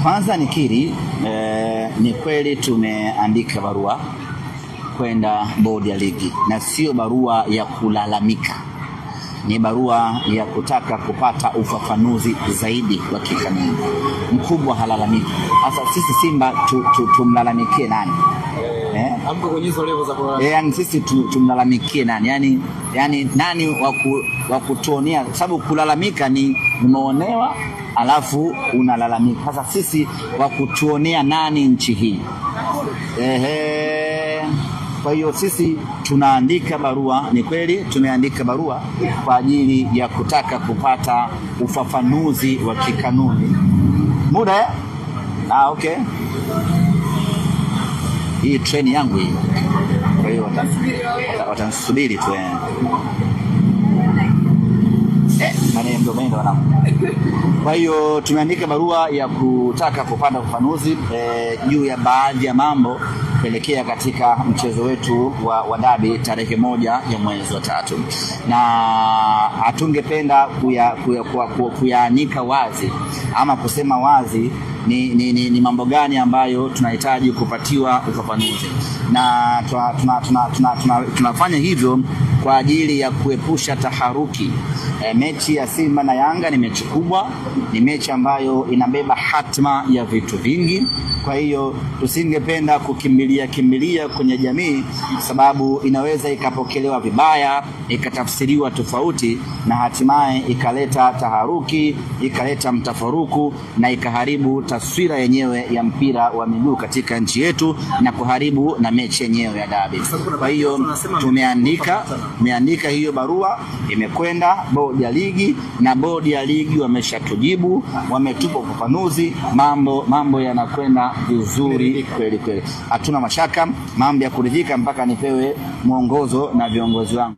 Kwanza nikiri, ni kweli tumeandika barua kwenda bodi ya ligi, na sio barua ya kulalamika, ni barua ya kutaka kupata ufafanuzi zaidi wa kikanuni. Mkubwa halalamiki. Sasa sisi Simba tumlalamikie nani? Hapo kwenye hizo level za kwa yani sisi tumlalamikie nani? Yani nani wa kutuonea? Sababu kulalamika ni umeonewa alafu unalalamika. Sasa sisi wa kutuonea nani nchi hii? Kwa hiyo sisi tunaandika barua, ni kweli tumeandika barua kwa ajili ya kutaka kupata ufafanuzi wa kikanuni. Muda okay. Hii treni yangu hii. Kwa hiyo watanisubiri tu. Kwa hiyo tumeandika barua ya kutaka kupata ufafanuzi juu ya baadhi ya mambo kuelekea katika mchezo wetu wa dabi tarehe 1 ya mwezi wa 3, na hatungependa kuyaanika wazi ama kusema wazi ni mambo gani ambayo tunahitaji kupatiwa ufafanuzi, na tunafanya hivyo kwa ajili ya kuepusha taharuki. Mechi ya Simba na Yanga ni mechi kubwa, ni mechi ambayo inabeba hatma ya vitu vingi. Kwa hiyo tusingependa kukimbilia kwenye jamii, sababu inaweza ikapokelewa vibaya, ikatafsiriwa tofauti, na hatimaye ikaleta taharuki, ikaleta mtafaruku, na ikaharibu taswira yenyewe ya mpira wa miguu katika nchi yetu, na kuharibu na mechi yenyewe ya dabi. Kwa hiyo tumeandika hiyo barua, imekwenda bodi ya ligi, na bodi ya ligi wameshatujibu, wametupa ufafanuzi. Mambo yanakwenda vizuri kweli. Hatuna mashaka, mambo ya kuridhika mpaka nipewe mwongozo na viongozi wangu.